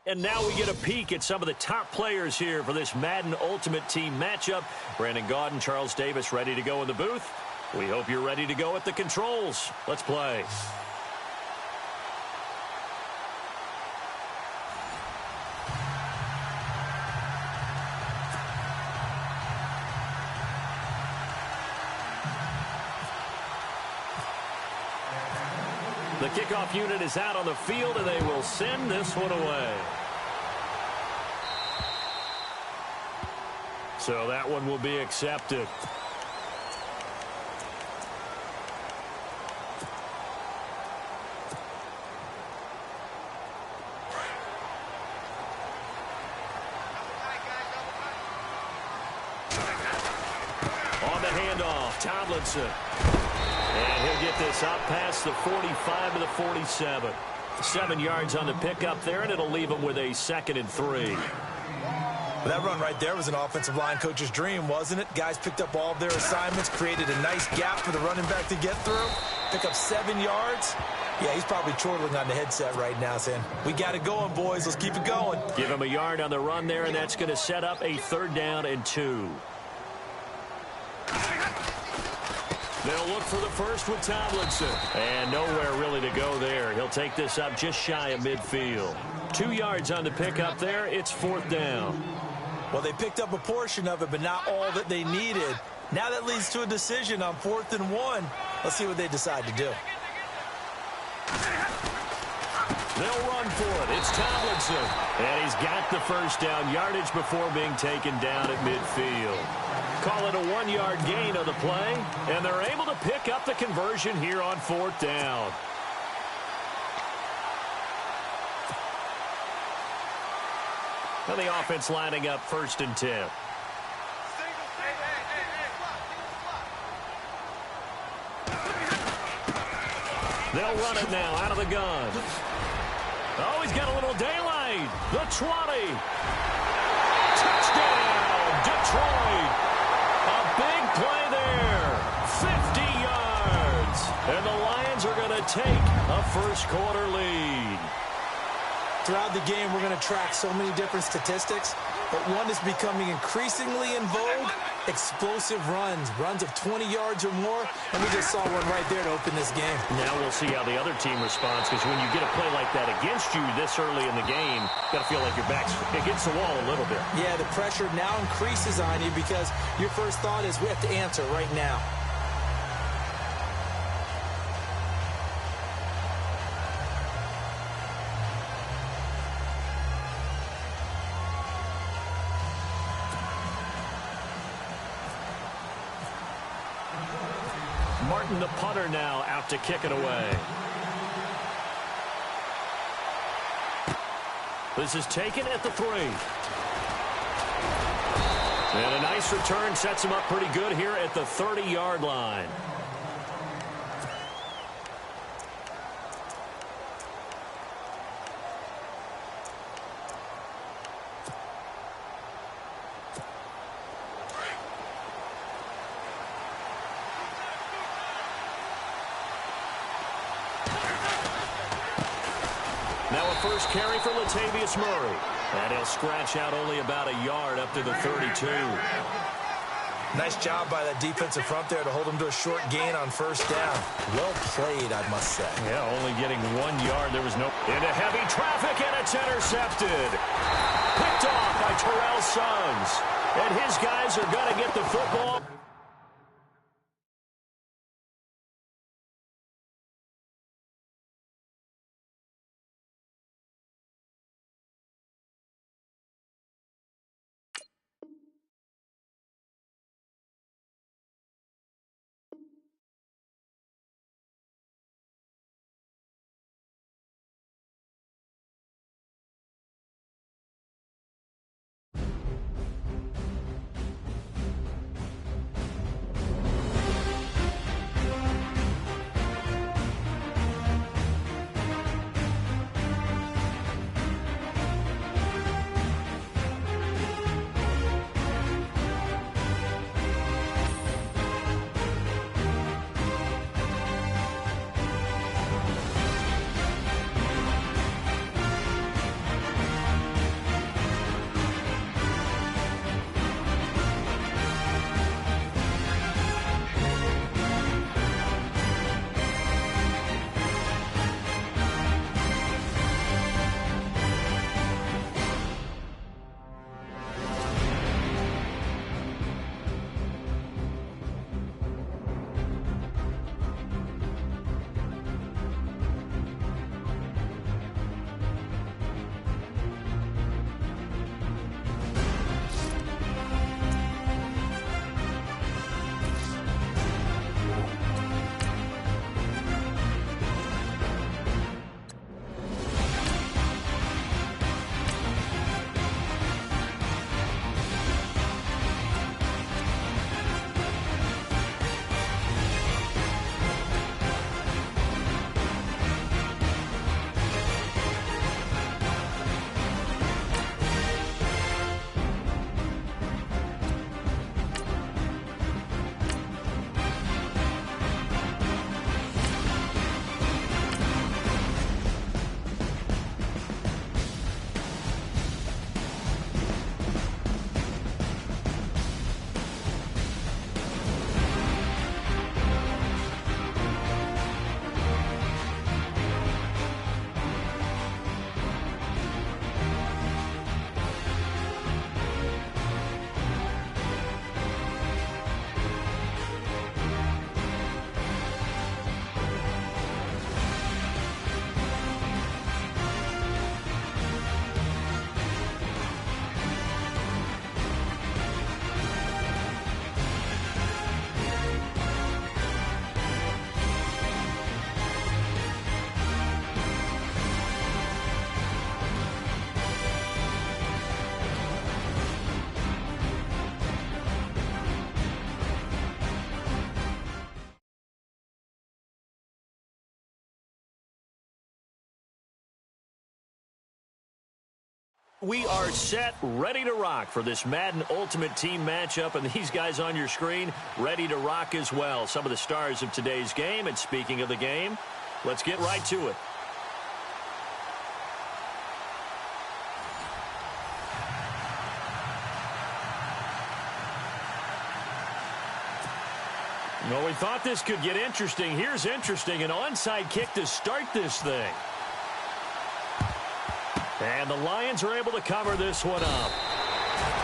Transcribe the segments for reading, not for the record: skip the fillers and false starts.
And now we get a peek at some of the top players here for this Madden Ultimate Team matchup. Brandon Gaudin, Charles Davis ready to go in the booth. We hope you're ready to go at the controls. Let's play. The kickoff unit is out on the field, and they will send this one away. So that one will be accepted. On the handoff, Tomlinson. And he'll get this up past the 45 to the 47. 7 yards on the pickup there, and it'll leave him with a 2nd and 3. Well, that run right there was an offensive line coach's dream, wasn't it? Guys picked up all of their assignments, created a nice gap for the running back to get through, pick up 7 yards. Yeah, he's probably chortling on the headset right now, saying, we got it going, boys. Let's keep it going. Give him a yard on the run there, and that's going to set up a 3rd down and 2. They'll look for the first with Tomlinson. And nowhere really to go there. He'll take this up just shy of midfield. 2 yards on the pickup there. It's 4th down. Well, they picked up a portion of it, but not all that they needed. Now that leads to a decision on 4th and 1. Let's see what they decide to do. They'll run for it. It's Tomlinson. And he's got the first down yardage before being taken down at midfield. Call it a 1-yard gain of the play, and they're able to pick up the conversion here on 4th down. And the offense lining up 1st and 10. They'll run it now out of the gun. Oh, he's got a little daylight. The 20. Touchdown, Detroit. A big play there. 50 yards. And the Lions are going to take a first-quarter lead. Throughout the game, we're going to track so many different statistics, but one is becoming increasingly in vogue, explosive runs of 20 yards or more, and we just saw one right there to open this game. Now we'll see how the other team responds, because when you get a play like that against you this early in the game, you got to feel like your back's against the wall a little bit. Yeah, the pressure now increases on you because your first thought is we have to answer right now. Martin, the punter, now out to kick it away. This is taken at the 3. And a nice return sets him up pretty good here at the 30-yard line. Now a first carry for Latavius Murray. And he'll scratch out only about a yard up to the 32. Nice job by that defensive front there to hold him to a short gain on 1st down. Well played, I must say. Yeah, only getting 1 yard. There was no... Into heavy traffic, and it's intercepted. Picked off by Terrell Suggs. And his guys are going to get the football. We are set, ready to rock for this Madden Ultimate Team matchup, and these guys on your screen ready to rock as well. Some of the stars of today's game, and speaking of the game, let's get right to it. Well, we thought this could get interesting. Here's interesting, an onside kick to start this thing. And the Lions are able to cover this one up.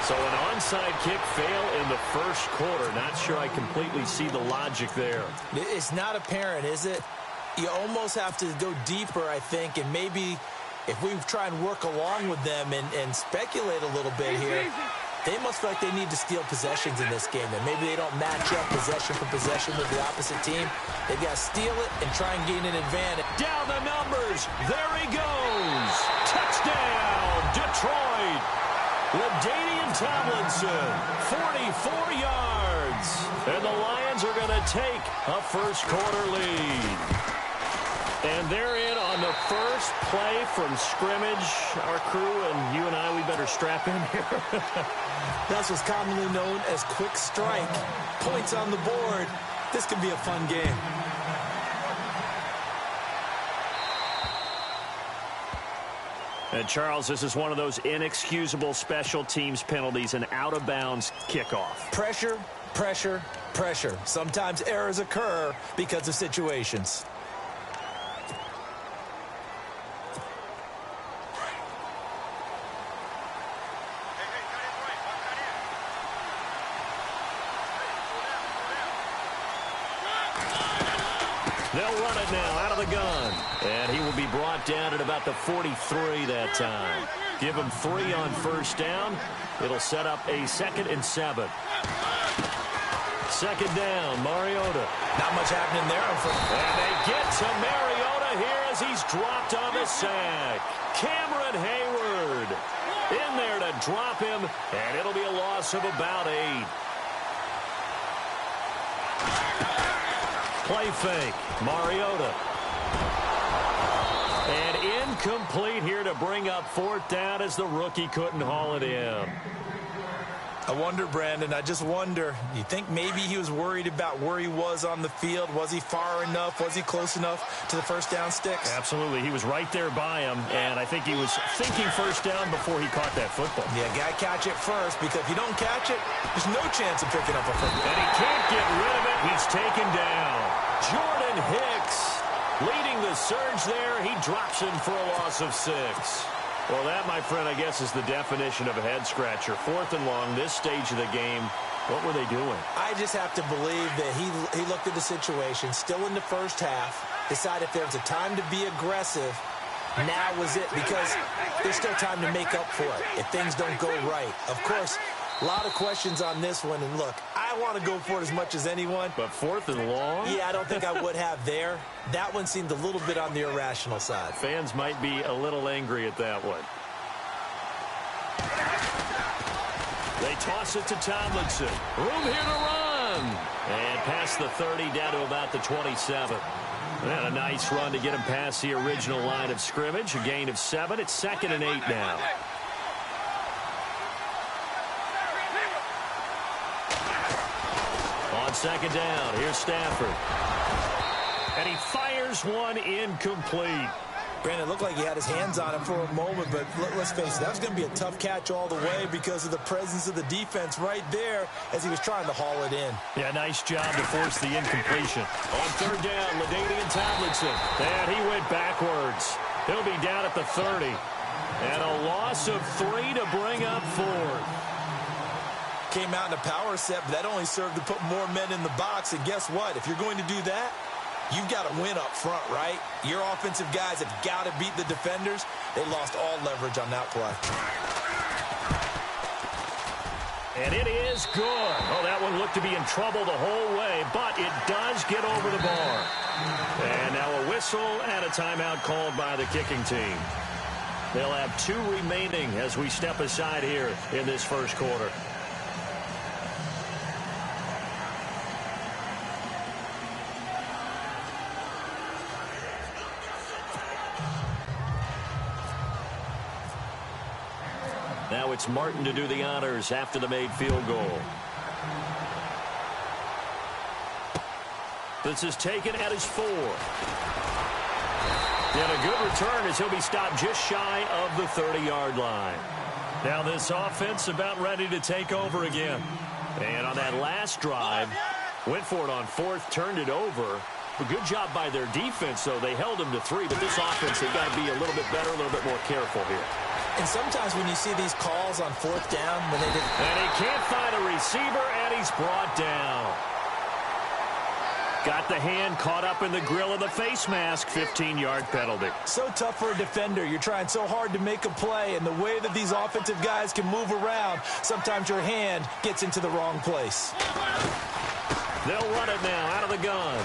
So an onside kick fail in the first quarter. Not sure I completely see the logic there. It's not apparent, is it? You almost have to go deeper, I think, and maybe if we try and work along with them and speculate a little bit here, they must feel like they need to steal possessions in this game. And maybe they don't match up possession for possession with the opposite team. They've got to steal it and try and gain an advantage. Down the numbers. There he goes. Touchdown, Detroit. LaDainian Tomlinson, 44 yards. And the Lions are going to take a first quarter lead. And they're in on the first play from scrimmage. Our crew and you and I, we better strap in here. That's what's commonly known as quick strike. Points on the board. This could be a fun game. And Charles, this is one of those inexcusable special teams penalties, an out-of-bounds kickoff. Pressure, pressure, pressure. Sometimes errors occur because of situations. They'll run it now out of the gun. And he will be brought down at about the 43 that time. Give him 3 on first down. It'll set up a 2nd and 7. Second down, Mariota. Not much happening there. And they get to Mariota here as he's dropped on the sack. Cameron Hayward in there to drop him, and it'll be a loss of about 8. Play fake, Mariota. And incomplete here to bring up 4th down as the rookie couldn't haul it in. I wonder, Brandon, I just wonder, you think maybe he was worried about where he was on the field? Was he far enough? Was he close enough to the first down sticks? Absolutely. He was right there by him, and I think he was thinking first down before he caught that football. Yeah, got to catch it first, because if you don't catch it, there's no chance of picking up a football. And he can't get rid of it. He's taken down. Jordan Hicks leading the surge there. He drops him for a loss of 6. Well, that, my friend, I guess is the definition of a head-scratcher. 4th and long, this stage of the game. What were they doing? I just have to believe that he looked at the situation, still in the first half, decided if there was a time to be aggressive, now was it, because there's still time to make up for it if things don't go right. Of course, a lot of questions on this one, and look, I want to go for it as much as anyone. But 4th and long? Yeah, I don't think I would have there. That one seemed a little bit on the irrational side. Fans might be a little angry at that one. They toss it to Tomlinson. Room here to run. And past the 30 down to about the 27. And a nice run to get him past the original line of scrimmage. A gain of 7. It's 2nd and 8 now. On second down, here's Stafford. And he fires one incomplete. Brandon, it looked like he had his hands on it for a moment, but let's face it, that was going to be a tough catch all the way because of the presence of the defense right there as he was trying to haul it in. Yeah, nice job to force the incompletion. On third down, LaDainian Tomlinson. And he went backwards. He'll be down at the 30. And a loss of 3 to bring up 4th. Came out in a power set, but that only served to put more men in the box. And guess what? If you're going to do that, you've got to win up front, right? Your offensive guys have got to beat the defenders. They lost all leverage on that play. And it is good. Oh, that one looked to be in trouble the whole way, but it does get over the bar. And now a whistle and a timeout called by the kicking team. They'll have 2 remaining as we step aside here in this first quarter. it's Martin to do the honors after the made field goal. This is taken at his 4. And a good return as he'll be stopped just shy of the 30-yard line. Now this offense about ready to take over again. And on that last drive, went for it on 4th, turned it over. A good job by their defense, though. They held him to 3, but this offense, they've got to be a little bit better, a little bit more careful here. And sometimes when you see these calls on 4th down, when they did... And he can't find a receiver, and he's brought down. Got the hand caught up in the grill of the face mask, 15-yard penalty. So tough for a defender. You're trying so hard to make a play, and the way that these offensive guys can move around, sometimes your hand gets into the wrong place. They'll run it now out of the gun.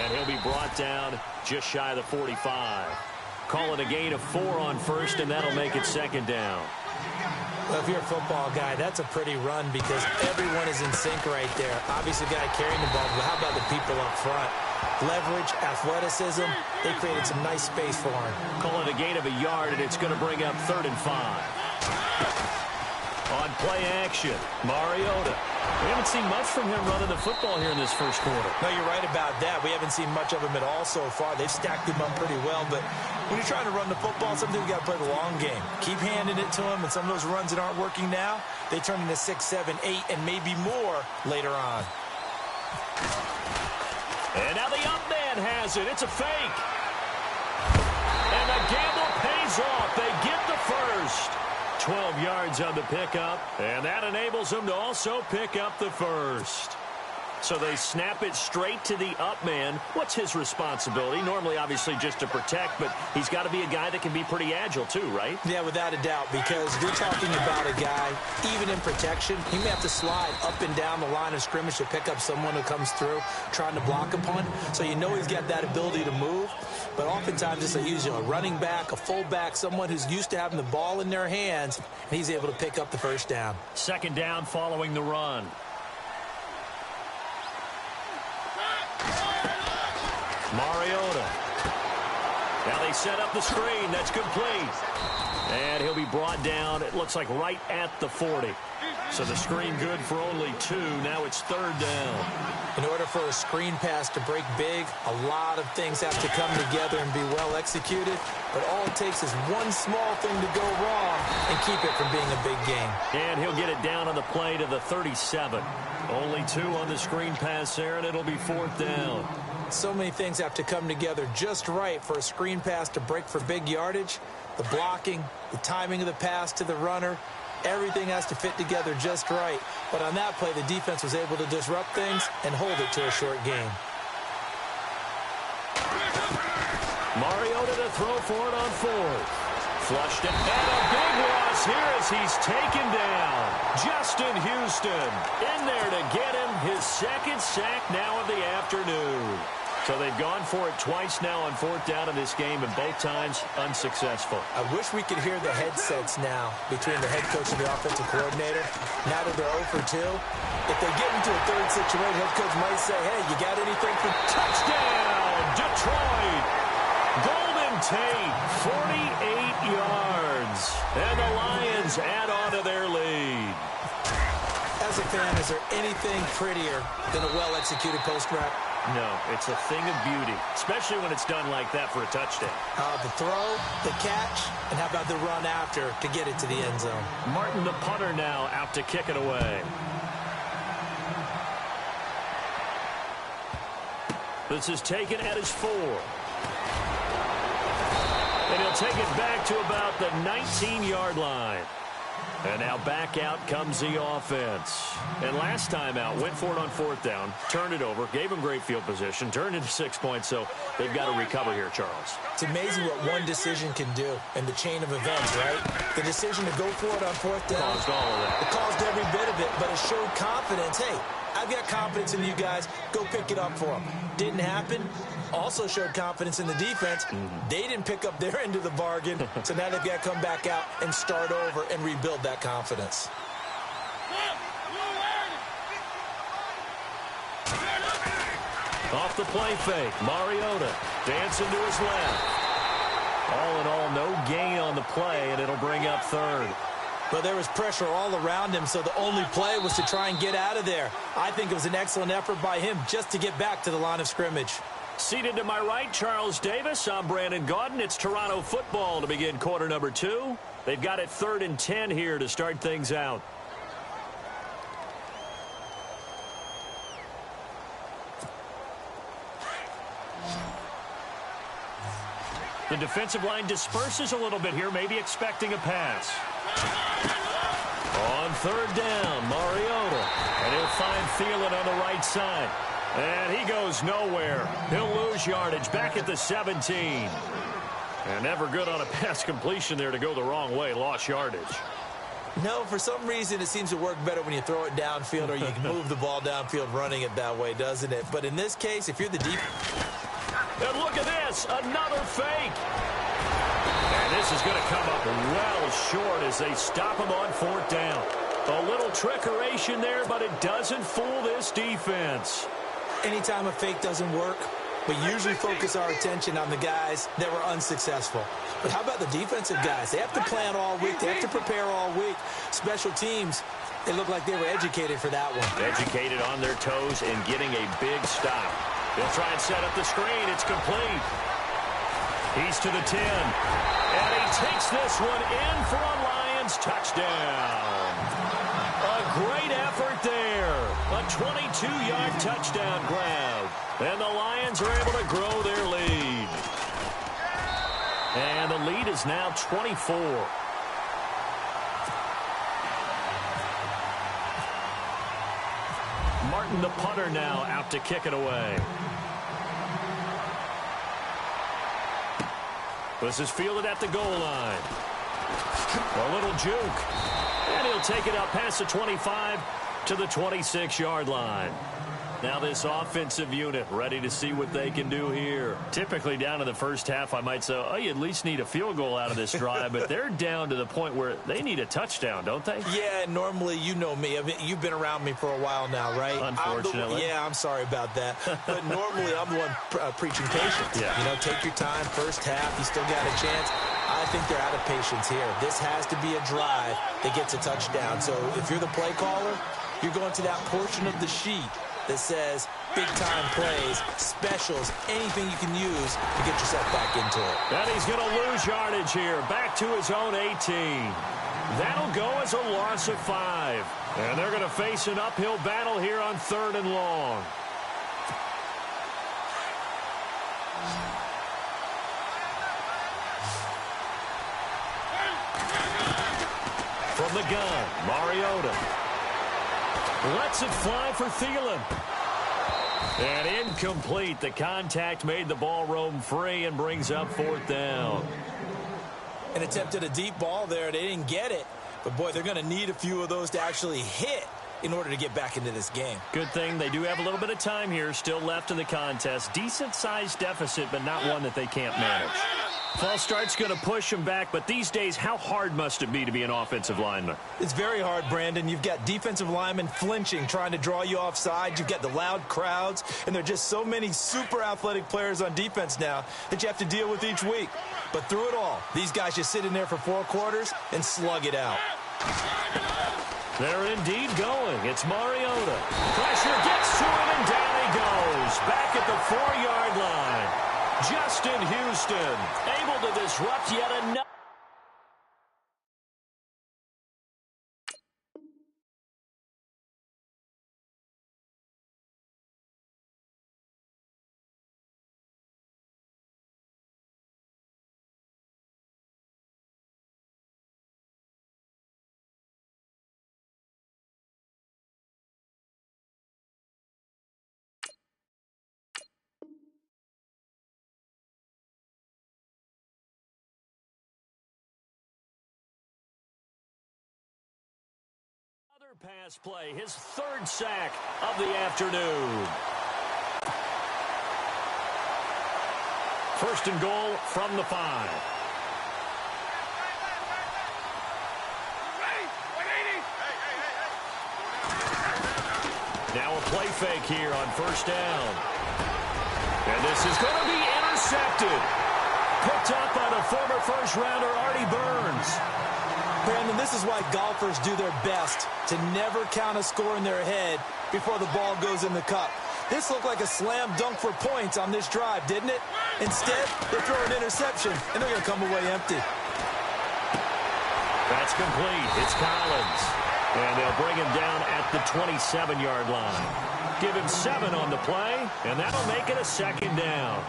And he'll be brought down just shy of the 45. Call it a gain of 4 on 1st, and that'll make it 2nd down. Well, if you're a football guy, that's a pretty run because everyone is in sync right there. Obviously, the guy carrying the ball, but how about the people up front? Leverage, athleticism, they created some nice space for him. Call it a gain of 1 yard, and it's going to bring up 3rd and 5. On play action, Mariota. We haven't seen much from him running the football here in this first quarter. No, you're right about that. We haven't seen much of him at all so far. They've stacked him up pretty well, but when you're trying to run the football, sometimes you got to play the long game. Keep handing it to him, and some of those runs that aren't working now, they turn into 6, 7, 8, and maybe more later on. And now the up man has it. It's a fake. And the gamble pays off. They get the first. 12 yards on the pickup, and that enables them to also pick up the first. So they snap it straight to the up man. What's his responsibility? Normally, obviously, just to protect, but he's got to be a guy that can be pretty agile too, right? Yeah, without a doubt, because you're talking about a guy, even in protection, he may have to slide up and down the line of scrimmage to pick up someone who comes through trying to block a punt. So you know he's got that ability to move, but oftentimes it's usually a running back, a fullback, someone who's used to having the ball in their hands, and he's able to pick up the first down. 2nd down following the run. Mariota. Now they set up the screen. That's complete. And he'll be brought down, it looks like right at the 40. So the screen good for only 2. Now it's 3rd down. In order for a screen pass to break big, a lot of things have to come together and be well executed. But all it takes is one small thing to go wrong and keep it from being a big game. And he'll get it down on the play to the 37. Only 2 on the screen pass there, and it'll be 4th down. So many things have to come together just right for a screen pass to break for big yardage. The blocking, the timing of the pass to the runner, everything has to fit together just right. But on that play, the defense was able to disrupt things and hold it to a short game. Mariota to throw for it on 4th. Flushed it, and a big loss here as he's taken down. Justin Houston in there to get him his 2nd sack now of the afternoon. So they've gone for it twice now on 4th down in this game, and both times unsuccessful. I wish we could hear the headsets now between the head coach and the offensive coordinator. Now that they're 0 for 2, if they get into a 3rd situation, head coach might say, hey, you got anything for touchdown, Detroit? Golden Tate, 48 yards. And the Lions add on to their lead. As a fan, is there anything prettier than a well-executed post route? No, it's a thing of beauty, especially when it's done like that for a touchdown. The throw, the catch, and how about the run after to get it to the end zone? Martin, the punter, now out to kick it away. This is taken at his 4. And he'll take it back to about the 19-yard line. And now back out comes the offense. And last time out, went for it on 4th down, turned it over, gave him great field position, turned into 6 points, so they've got to recover here, Charles. It's amazing what one decision can do in the chain of events, right? The decision to go for it on 4th down. Caused all of that. It caused every bit of it, but it showed confidence. Hey, I've got confidence in you guys. Go pick it up for them. Didn't happen. Also showed confidence in the defense. They didn't pick up their end of the bargain, so now they've got to come back out and start over and rebuild that confidence. Off the play fake, Mariota dancing to his left. All in all, no gain on the play, and it'll bring up 3rd. But there was pressure all around him, so the only play was to try and get out of there. I think it was an excellent effort by him just to get back to the line of scrimmage. Seated to my right, Charles Davis. I'm Brandon Gaudin. It's Toronto football to begin quarter number 2. They've got it 3rd and 10 here to start things out. The defensive line disperses a little bit here, maybe expecting a pass. On 3rd down, Mariota. And he'll find Thielen on the right side. And he goes nowhere. He'll lose yardage back at the 17. And never good on a pass completion there to go the wrong way. Lost yardage. No, for some reason it seems to work better when you throw it downfield or you can move the ball downfield running it that way, doesn't it? But in this case, if you're the deep... And look at this, another fake. And this is going to come up well short as they stop him on 4th down. A little trickeration there, but it doesn't fool this defense. Anytime a fake doesn't work, we usually focus our attention on the guys that were unsuccessful. But how about the defensive guys? They have to plan all week. They have to prepare all week. Special teams, they look like they were educated for that one. Educated on their toes and getting a big stop. They'll try and set up the screen. It's complete. He's to the 10. And he takes this one in for a Lions touchdown. A great effort there. A 22-yard touchdown grab. And the Lions are able to grow their lead. And the lead is now 24. Martin, the punter, now out to kick it away. This is fielded at the goal line. A little juke. And he'll take it up past the 25 to the 26-yard line. Now this offensive unit ready to see what they can do here. Typically down in the first half, I might say, oh, you at least need a field goal out of this drive. But they're down to the point where they need a touchdown, don't they? Yeah, normally, you know me. I mean, you've been around me for a while now, right? Unfortunately. I'm sorry about that. But normally, I'm the one preaching patience. Yeah. You know, take your time. First half, you still got a chance. I think they're out of patience here. This has to be a drive that gets a touchdown. So if you're the play caller, you're going to that portion of the sheet that says big-time plays, specials, anything you can use to get yourself back into it. And he's going to lose yardage here, back to his own 18. That'll go as a loss of 5. And they're going to face an uphill battle here on 3rd and long. From the gun, Mariota. Lets it fly for Thielen. And incomplete. The contact made the ball roam free and brings up 4th down. And attempted a deep ball there. They didn't get it. But, boy, they're going to need a few of those to actually hit in order to get back into this game. Good thing they do have a little bit of time here still left in the contest. Decent-sized deficit, but not one that they can't manage. False start's going to push them back, but these days, how hard must it be to be an offensive lineman? It's very hard, Brandon. You've got defensive linemen flinching, trying to draw you offside. You've got the loud crowds, and there are just so many super athletic players on defense now that you have to deal with each week. But through it all, these guys just sit in there for 4 quarters and slug it out. They're indeed going. It's Mariota. Pressure gets to him, and down he goes. Back at the 4-yard line. Justin Houston able to disrupt yet another. Pass play, his 3rd sack of the afternoon. 1st and goal from the 5. Now a play fake here on 1st down. And this is going to be intercepted. Picked up by the former 1st-rounder Artie Burns. Brandon, this is why golfers do their best to never count a score in their head before the ball goes in the cup. This looked like a slam dunk for points on this drive, didn't it? Instead, they throw an interception, and they're going to come away empty. That's complete. It's Collins. And they'll bring him down at the 27-yard line. Give him 7 on the play, and that'll make it a second down.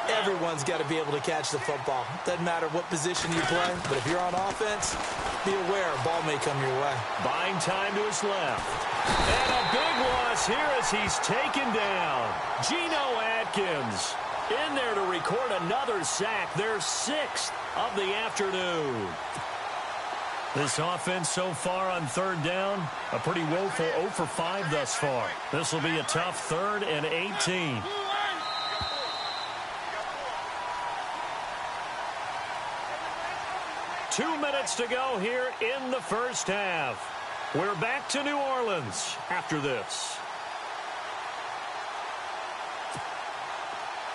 Everyone's got to be able to catch the football. Doesn't matter what position you play, but if you're on offense, be aware a ball may come your way. Buying time to his left. And a big loss here as he's taken down. Geno Atkins in there to record another sack, their 6th of the afternoon. This offense so far on third down, a pretty woeful 0 for 5 thus far. This will be a tough 3rd and 18. Two minutes to go here in the first half. We're back to New Orleans after this.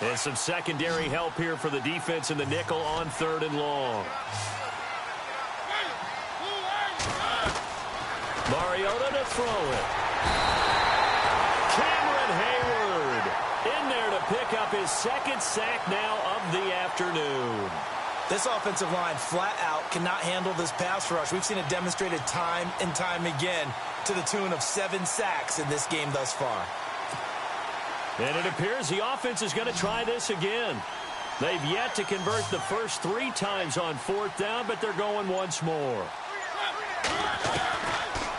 And some secondary help here for the defense in the nickel on 3rd and long. Mariota to throw it. Cameron Hayward in there to pick up his 2nd sack now of the afternoon. This offensive line flat out cannot handle this pass rush. We've seen it demonstrated time and time again to the tune of 7 sacks in this game thus far. And it appears the offense is going to try this again. They've yet to convert the first 3 times on 4th down, but they're going once more.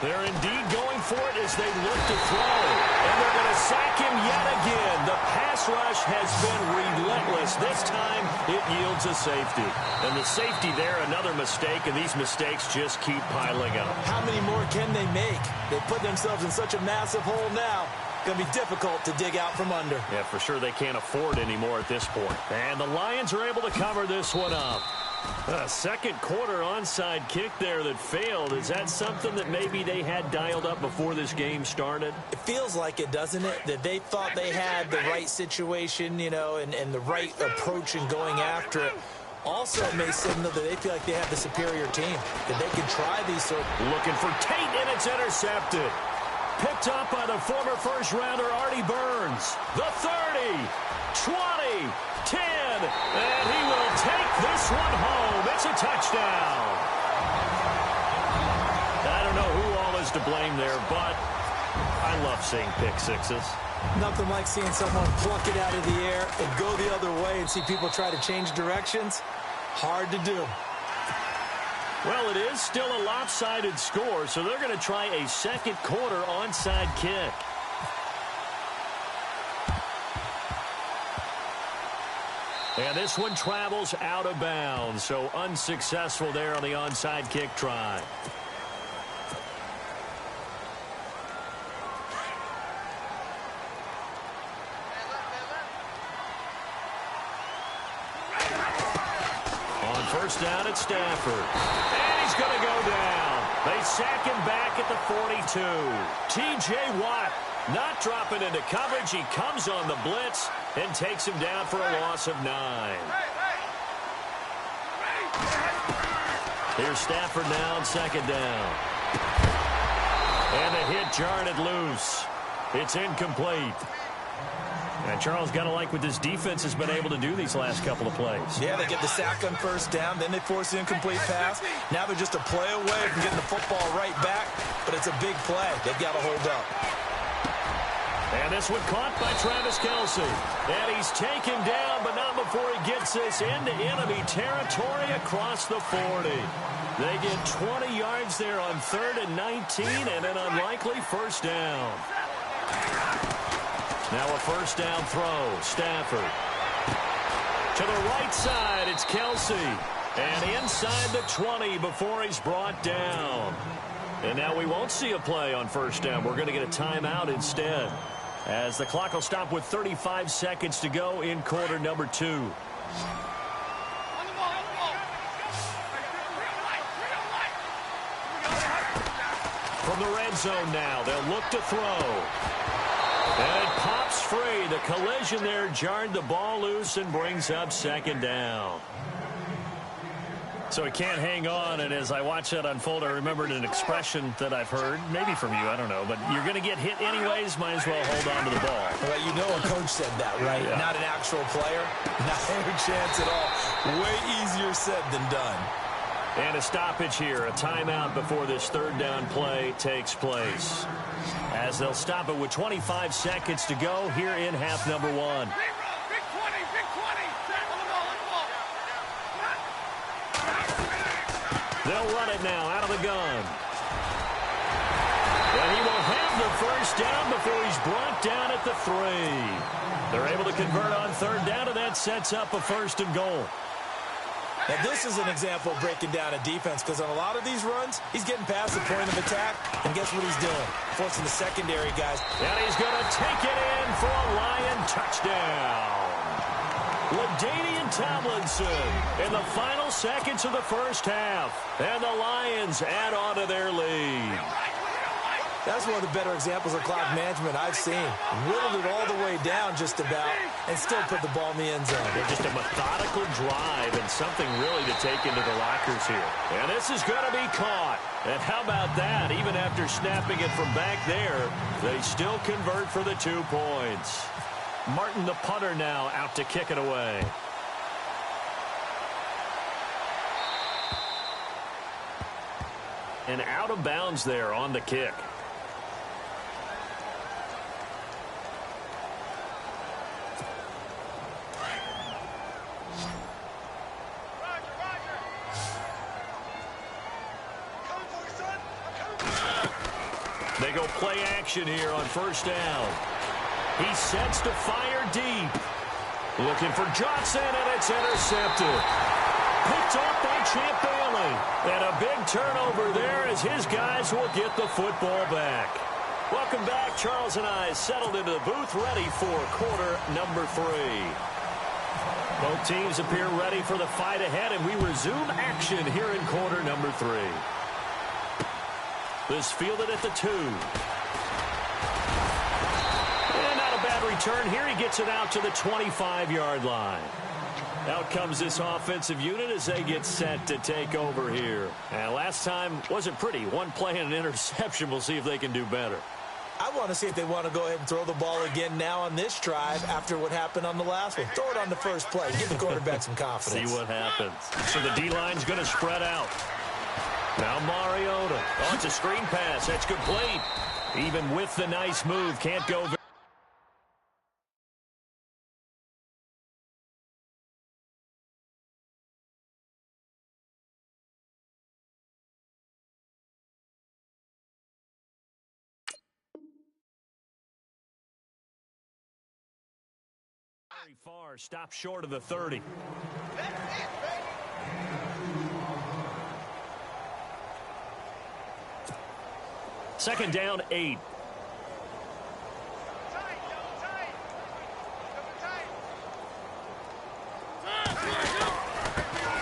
They're indeed going for it as they look to throw. And they're going to sack him yet again. The pass rush has been relentless. This time it yields a safety. And the safety there, another mistake, and these mistakes just keep piling up. How many more can they make? They put themselves in such a massive hole now. Going to be difficult to dig out from under. Yeah, for sure they can't afford any more at this point. And the Lions are able to cover this one up. A second quarter onside kick there that failed. Is that something that maybe they had dialed up before this game started? It feels like it, doesn't it? That they thought they had the right situation, you know, and the right approach in going after it. Also, it may signal that they feel like they have the superior team, that they can try these sort of... Looking for Tate, and it's intercepted. Picked up by the former first-rounder Artie Burns. The 30, 20, 10, and he will take this one home. It's a touchdown. I don't know who all is to blame there, but I love seeing pick sixes. Nothing like seeing someone pluck it out of the air and go the other way and see people try to change directions. Hard to do. Well, it is still a lopsided score, so they're going to try a second quarter onside kick. And this one travels out of bounds, so unsuccessful there on the onside kick try. On first down, it's Stafford. And he's going to go down. They sack him back at the 42. T.J. Watt not dropping into coverage. He comes on the blitz and takes him down for a loss of 9. Here's Stafford now on second down. And the hit jarred it loose. It's incomplete. And Charles, got to like what this defense has been able to do these last couple of plays. Yeah, they get the sack on first down, then they force the incomplete pass. Now they're just a play away from getting the football right back, but it's a big play. They've got to hold up. And this one caught by Travis Kelce. And he's taken down, but not before he gets this into enemy territory across the 40. They get 20 yards there on 3rd and 19 and an unlikely first down. Now a first down throw. Stafford. To the right side, it's Kelce. And inside the 20 before he's brought down. And now we won't see a play on first down. We're going to get a timeout instead, as the clock will stop with 35 seconds to go in quarter number 2. From the red zone now, they'll look to throw. And it pops free. The collision there jarred the ball loose and brings up second down. So he can't hang on, and as I watch that unfold, I remembered an expression that I've heard, maybe from you, I don't know, but you're going to get hit anyways, might as well hold on to the ball. Well, you know a coach said that, right? Yeah. Not an actual player. Not a chance at all. Way easier said than done. And a stoppage here, a timeout before this third down play takes place. As they'll stop it with 25 seconds to go here in half number 1. They'll run it now out of the gun. And he will have the first down before he's brought down at the 3. They're able to convert on third down, and that sets up a 1st and goal. Now, this is an example of breaking down a defense, because on a lot of these runs, he's getting past the point of attack, and guess what he's doing? Forcing the secondary guys. And he's going to take it in for a Lion touchdown. LaDainian Tomlinson in the final seconds of the first half. And the Lions add on to their lead. That's one of the better examples of clock management I've seen. Whittled it all the way down just about and still put the ball in the end zone. They're just a methodical drive and something really to take into the lockers here. And this is going to be caught. And how about that? Even after snapping it from back there, they still convert for the 2 points. Martin, the punter, now out to kick it away. And out of bounds there on the kick. They go play action here on first down. He sets to fire deep. Looking for Johnson, and it's intercepted. Picked off by Champ Bailey. And a big turnover there as his guys will get the football back. Welcome back. Charles and I settled into the booth, ready for quarter number 3. Both teams appear ready for the fight ahead, and we resume action here in quarter number 3. This fielded at the 2. And not a bad return here. He gets it out to the 25-yard line. Out comes this offensive unit as they get set to take over here. And last time wasn't pretty. One play and an interception. We'll see if they can do better. I want to see if they want to go ahead and throw the ball again now on this drive after what happened on the last one. Throw it on the first play. Give the quarterback some confidence. See what happens. So the D-line's going to spread out. Now Mariota. Oh, it's a screen pass. That's complete. Even with the nice move, can't go very far. Stop short of the 30. Second down, 8.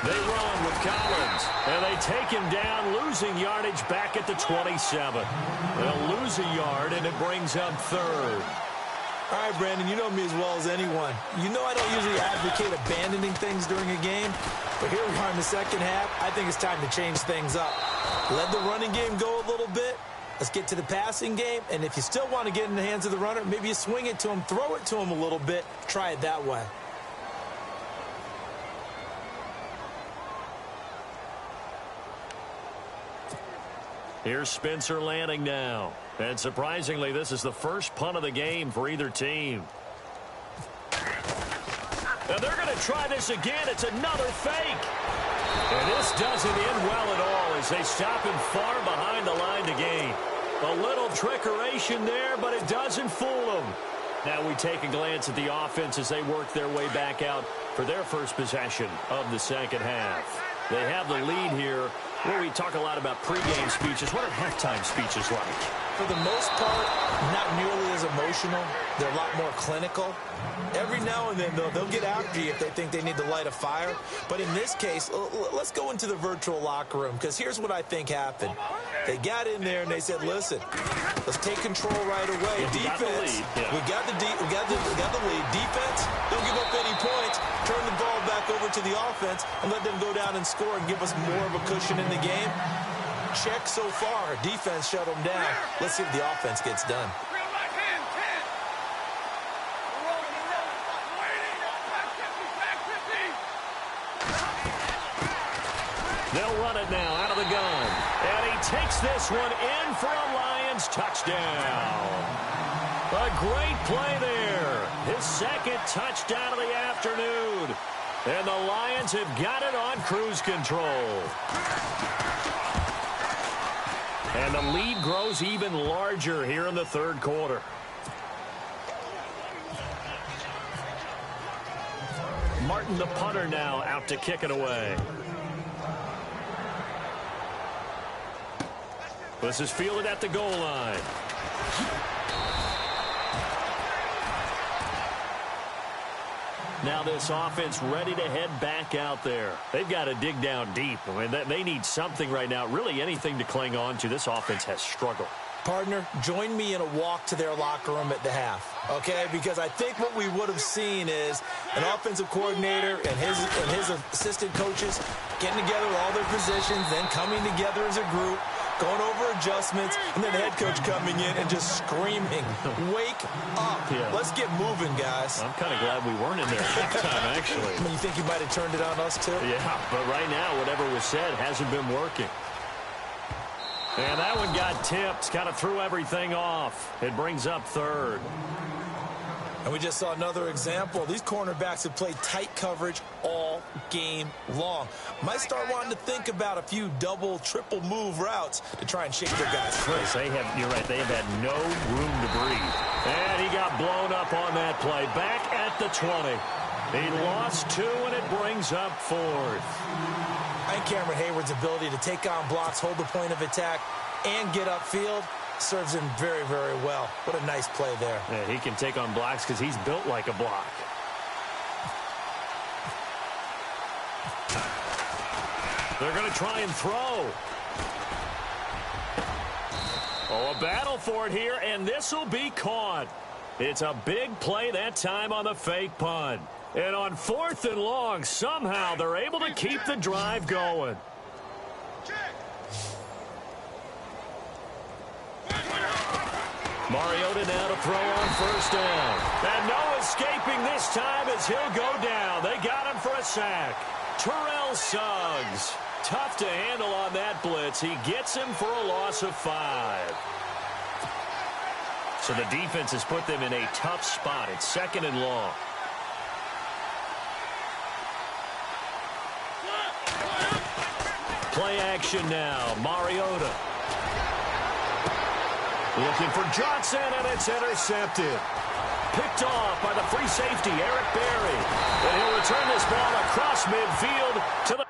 They run with Collins, and they take him down, losing yardage back at the 27. They'll lose a yard, and it brings up third. All right, Brandon, you know me as well as anyone. You know I don't usually advocate abandoning things during a game, but here we are in the second half. I think it's time to change things up. Let the running game go a little bit. Let's get to the passing game, and if you still want to get in the hands of the runner, maybe you swing it to him, throw it to him a little bit, try it that way. Here's Spencer Lanning now. And surprisingly, this is the first punt of the game for either team. And they're going to try this again. It's another fake. And this doesn't end well at all as they stop him far behind the line to gain. A little trickeration there, but it doesn't fool them. Now we take a glance at the offense as they work their way back out for their first possession of the second half. They have the lead here. Well, we talk a lot about pregame speeches. What are halftime speeches like? for the most part, not nearly as emotional. They're a lot more clinical. Every now and then, though, they'll get after you if they think they need to light a fire. But in this case, let's go into the virtual locker room, because here's what I think happened. They got in there and they said, listen, let's take control right away. Defense, we got the lead. Defense, don't give up any points. Turn the ball back over to the offense and let them go down and score and give us more of a cushion in the game. Check so far. Defense shut them down. Let's see if the offense gets done. They'll run it now out of the gun. And he takes this one in for a Lions touchdown. A great play there. His second touchdown of the afternoon. And the Lions have got it on cruise control. And the lead grows even larger here in the third quarter. Martin, the punter, now out to kick it away. This is fielded at the goal line. Now this offense ready to head back out there. They've got to dig down deep. I mean, they need something right now, really anything to cling on to. This offense has struggled. Partner, join me in a walk to their locker room at the half, okay? Because I think what we would have seen is an offensive coordinator and his assistant coaches getting together with all their positions, then coming together as a group, going over adjustments, and then the head coach coming in and just screaming, wake up. Yeah. Let's get moving, guys. I'm kind of glad we weren't in there at that time, actually. You think you might have turned it on us, too? Yeah, but right now, whatever was said hasn't been working. And that one got tipped, kind of threw everything off. It brings up third. And we just saw another example. These cornerbacks have played tight coverage all game long. Might start wanting to think about a few double, triple move routes to try and shake their guys free. You're right, they have had no room to breathe. And he got blown up on that play. Back at the 20. He lost 2, and it brings up fourth. I think Cameron Hayward's ability to take on blocks, hold the point of attack, and get upfield serves him very, very well. What a nice play there. Yeah, he can take on blocks because he's built like a block. They're going to try and throw. Oh, a battle for it here, and this will be caught. It's a big play that time on the fake punt. And on 4th and long, somehow they're able to keep the drive going. Mariota now to throw on 1st down. And no escaping this time as he'll go down. They got him for a sack. Terrell Suggs. Tough to handle on that blitz. He gets him for a loss of 5. So the defense has put them in a tough spot. It's 2nd and long. Play action now. Mariota. Looking for Johnson, and it's intercepted. Picked off by the free safety, Eric Berry. And he'll return this ball across midfield to the...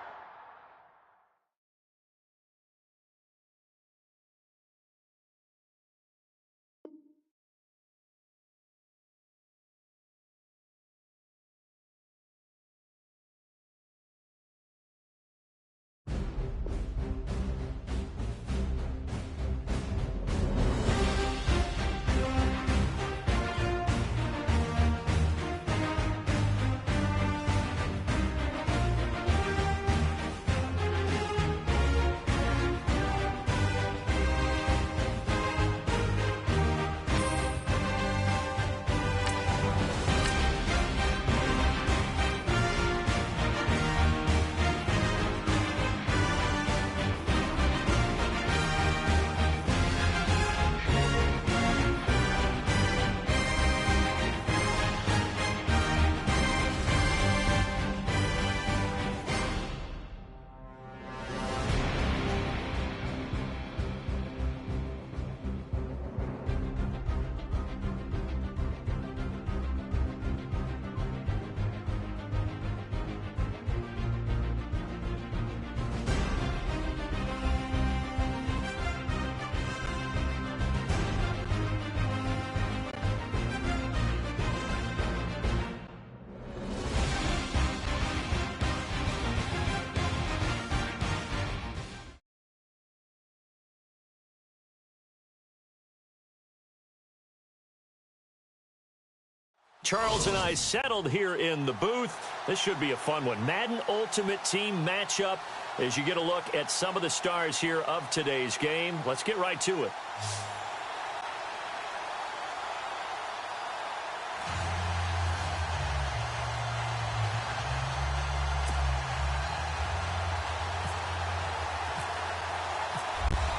Charles and I settled here in the booth. This should be a fun one. Madden Ultimate Team matchup as you get a look at some of the stars here of today's game. Let's get right to it.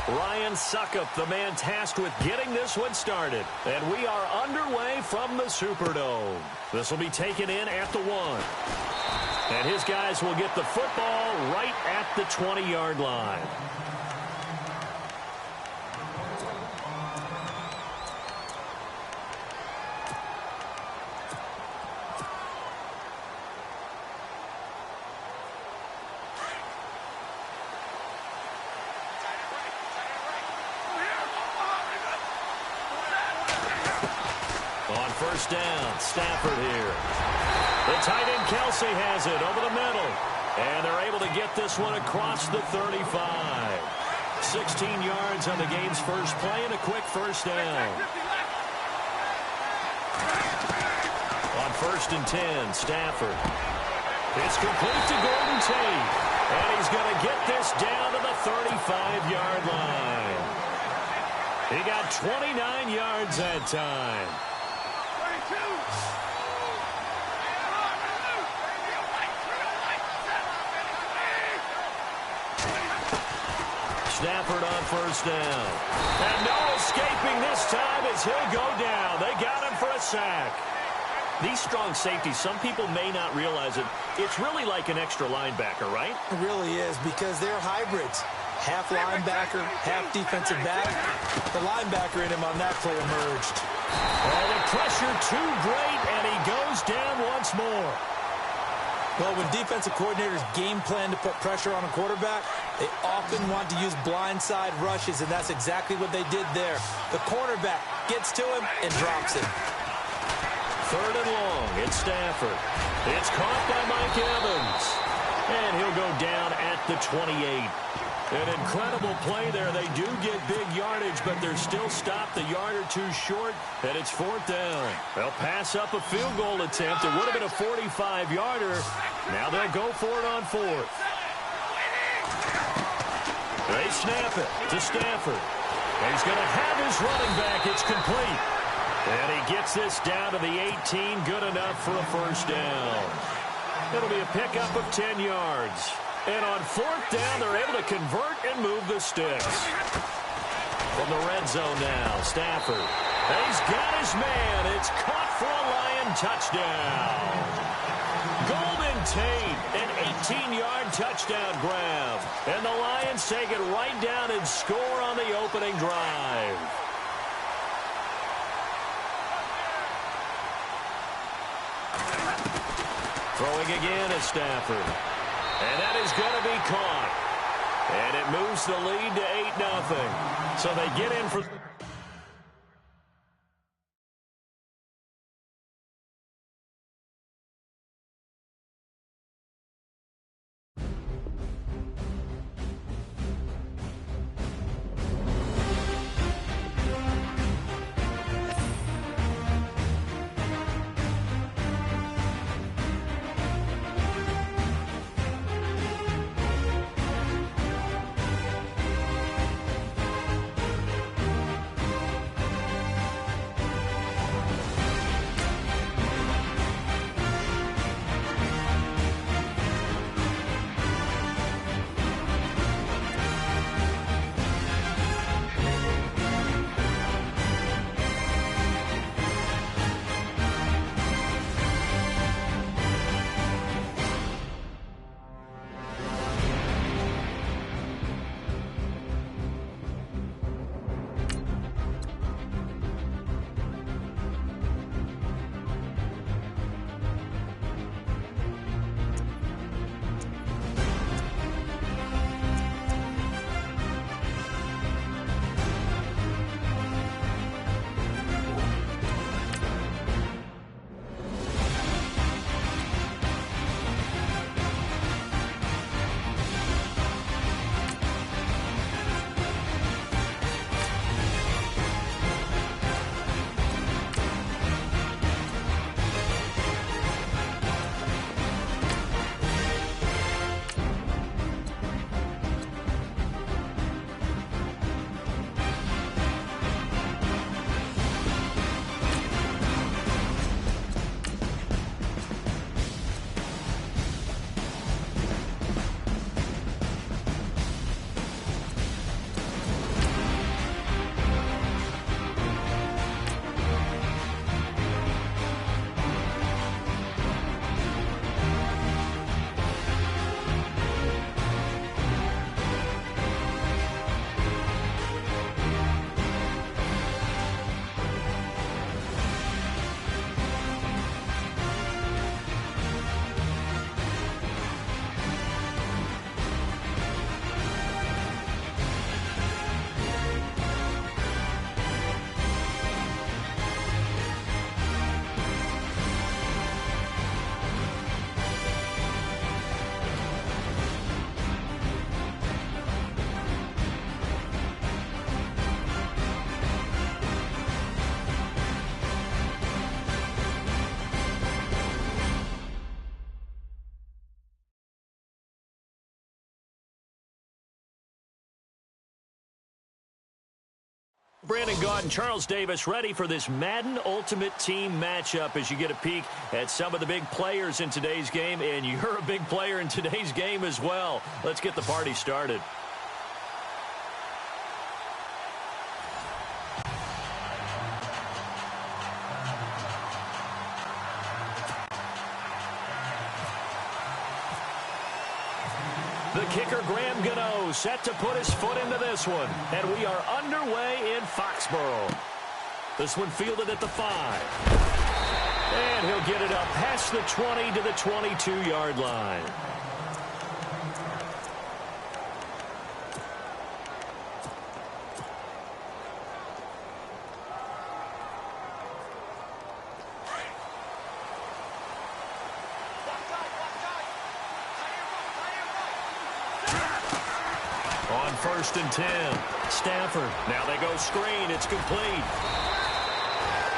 Ryan Suckup, the man tasked with getting this one started. And we are underway from the Superdome. This will be taken in at the 1. And his guys will get the football right at the 20-yard line. First down, Stafford here. The tight end Kelsey has it over the middle. And they're able to get this one across the 35. 16 yards on the game's first play and a quick first down. On 1st and 10, Stafford. It's complete to Golden Tate. And he's going to get this down to the 35-yard line. He got 29 yards that time. Stafford on first down. And no escaping this time as he'll go down. They got him for a sack. These strong safeties, some people may not realize it. It's really like an extra linebacker, right? It really is, because they're hybrids. Half linebacker, half defensive back. The linebacker in him on that play emerged. Oh, the pressure too great, and he goes down once more. Well, when defensive coordinators game plan to put pressure on a quarterback, they often want to use blindside rushes, and that's exactly what they did there. The cornerback gets to him and drops him. 3rd and long, it's Stafford. It's caught by Mike Evans. And he'll go down at the 28. An incredible play there. They do get big yardage, but they're still stopped a yard or two short, and it's 4th down. They'll pass up a field goal attempt. It would have been a 45-yarder. Now they'll go for it on 4th. They snap it to Stafford. And he's going to have his running back. It's complete. And he gets this down to the 18. Good enough for a first down. It'll be a pickup of 10 yards. And on 4th down, they're able to convert and move the sticks. From the red zone now, Stafford. And he's got his man. It's caught for a Lion touchdown. Golden Tate, an 18-yard touchdown grab. And the Lions take it right down and score on the opening drive. Throwing again at Stafford. And that is going to be caught. And it moves the lead to 8-0. So they get in for... Brandon Gaud and Charles Davis ready for this Madden Ultimate Team matchup as you get a peek at some of the big players in today's game, and you're a big player in today's game as well. Let's get the party started. The kicker, Graham Gano, set to put his foot into this one. And we are underway in Foxborough. This one fielded at the 5. And he'll get it up past the 20 to the 22-yard line. On 1st and 10, Stafford. Now they go screen. It's complete.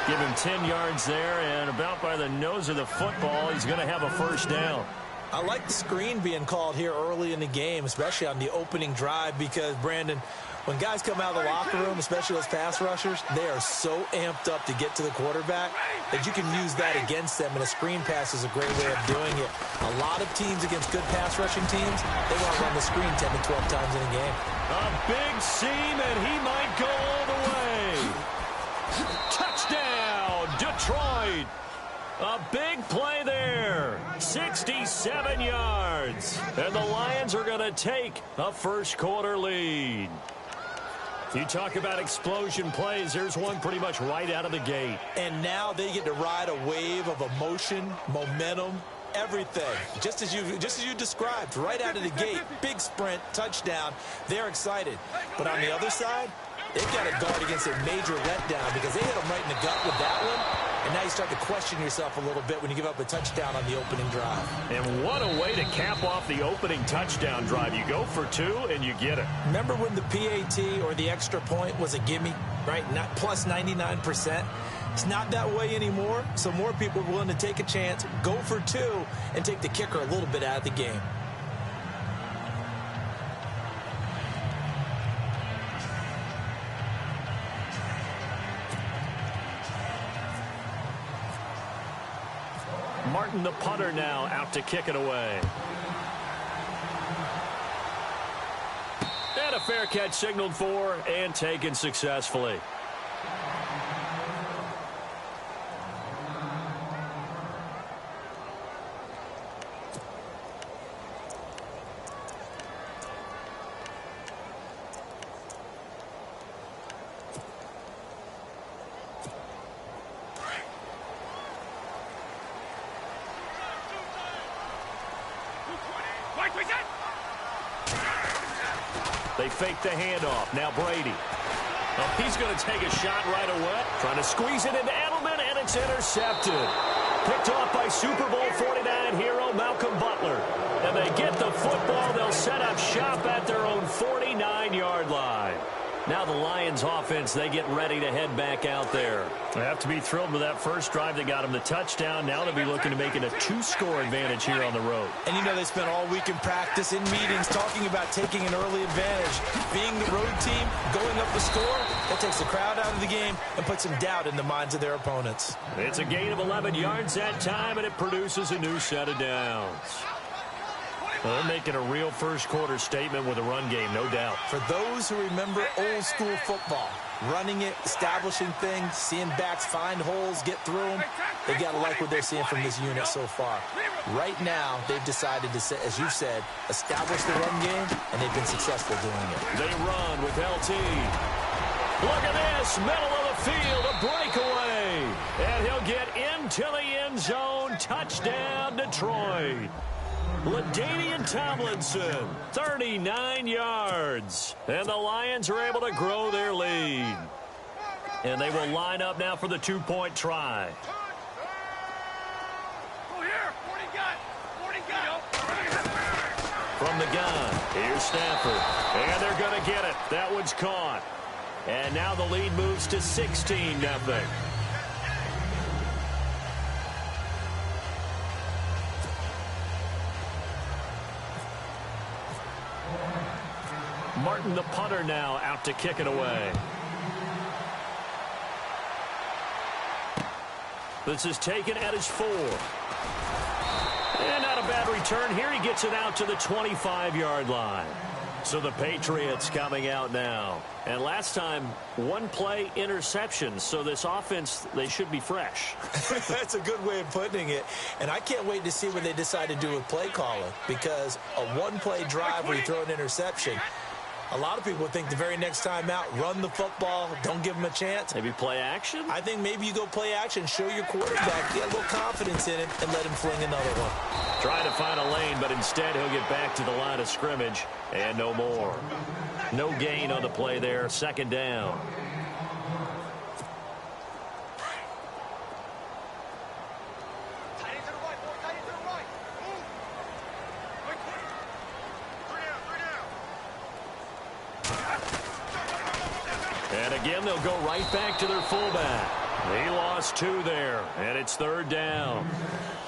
Give him 10 yards there, and about by the nose of the football, he's going to have a first down. I like the screen being called here early in the game, especially on the opening drive, because, Brandon, when guys come out of the locker room, especially those pass rushers, they are so amped up to get to the quarterback that you can use that against them, and a screen pass is a great way of doing it. A lot of teams against good pass rushing teams, they want to run the screen 10 to 12 times in a game. A big seam, and he might go all the way. Touchdown, Detroit. A big play there. 67 yards. And the Lions are going to take a first-quarter lead. You talk about explosion plays. There's one pretty much right out of the gate. And now they get to ride a wave of emotion, momentum, everything. Just as you described, right out of the gate. Big sprint, touchdown. They're excited. But on the other side, they've got to guard against a major letdown because they hit them right in the gut with that one. And now you start to question yourself a little bit when you give up a touchdown on the opening drive. And what a way to cap off the opening touchdown drive. You go for 2 and you get it. Remember when the PAT or the extra point was a gimme, right? Not plus 99%. It's not that way anymore, so more people are willing to take a chance, go for 2, and take the kicker a little bit out of the game. Martin, the punter, now out to kick it away. And a fair catch signaled for and taken successfully. They fake the handoff. Now Brady. Oh, he's going to take a shot right away. Trying to squeeze it into Edelman, and it's intercepted. Picked off by Super Bowl 49 hero Malcolm Butler. And they get the football. They'll set up shop at their own 49-yard line. Now the Lions offense, they get ready to head back out there. They have to be thrilled with that first drive that got them the touchdown. Now they'll be looking to make it a 2-score advantage here on the road. And you know they spent all week in practice, in meetings, talking about taking an early advantage. Being the road team, going up the score, that takes the crowd out of the game and puts some doubt in the minds of their opponents. It's a gain of 11 yards that time, and it produces a new set of downs. Well, they're making a real first-quarter statement with a run game, no doubt. For those who remember old-school football, running it, establishing things, seeing backs find holes, get through them, they've got to like what they're seeing from this unit so far. Right now, they've decided to, as you've said, establish the run game, and they've been successful doing it. They run with LT. Look at this, middle of the field, a breakaway. And he'll get into the end zone. Touchdown, Detroit. LaDainian Tomlinson, 39 yards. And the Lions are able to grow their lead. And they will line up now for the 2-point try. From the gun, here's Stafford. And they're going to get it. That one's caught. And now the lead moves to 16-0. Martin, the punter, now out to kick it away. This is taken at his 4. And not a bad return here. He gets it out to the 25-yard line. So the Patriots coming out now. And last time, one play interception. So this offense, they should be fresh. That's a good way of putting it. And I can't wait to see what they decide to do with play calling. Because a one-play drive where you throw an interception, a lot of people think the very next time out, run the football, don't give them a chance. Maybe play action? I think maybe you go play action, show your quarterback, get a little confidence in it, and let him fling another one. Trying to find a lane, but instead he'll get back to the line of scrimmage, and no more. No gain on the play there, 2nd down. And again, they'll go right back to their fullback. He lost 2 there, and it's 3rd down.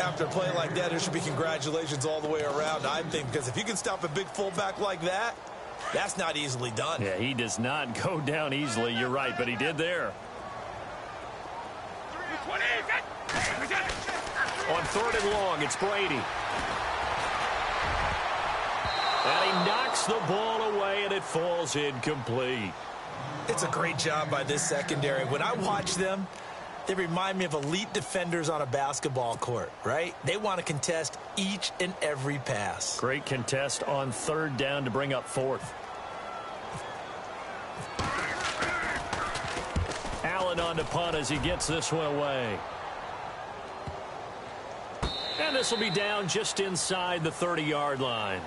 After a play like that, there should be congratulations all the way around, I think, because if you can stop a big fullback like that, that's not easily done. Yeah, he does not go down easily. You're right, but he did there. On 3rd and long, it's Brady. And he knocks the ball away, and it falls incomplete. It's a great job by this secondary. When I watch them, they remind me of elite defenders on a basketball court, right? They want to contest each and every pass. Great contest on 3rd down to bring up 4th. Allen on the punt as he gets this one away. And this will be down just inside the 30-yard line.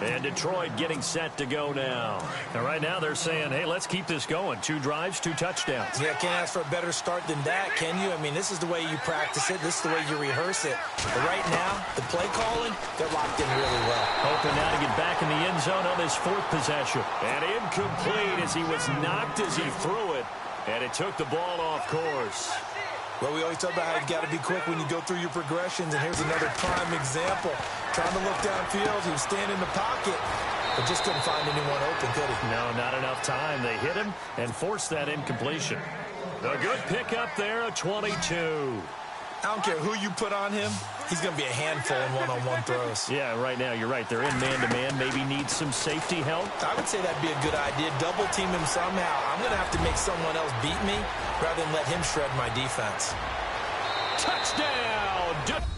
And Detroit getting set to go now. And right now they're saying, hey, let's keep this going. 2 drives, 2 touchdowns. Yeah, can't ask for a better start than that, can you? I mean, this is the way you practice it. This is the way you rehearse it. But right now, the play calling, they're locked in really well. Hoping now to get back in the end zone on his 4th possession. And incomplete as he was knocked as he threw it. And it took the ball off course. Well, we always talk about how you got to be quick when you go through your progressions, and here's another prime example. Trying to look downfield, he was standing in the pocket, but just couldn't find anyone open, could he? No, not enough time. They hit him and forced that incompletion. A good pickup there, a 22. I don't care who you put on him, he's going to be a handful in one-on-one throws. Yeah, right now, you're right. They're in man-to-man, maybe need some safety help. I would say that'd be a good idea. Double team him somehow. I'm going to have to make someone else beat me rather than let him shred my defense. Touchdown!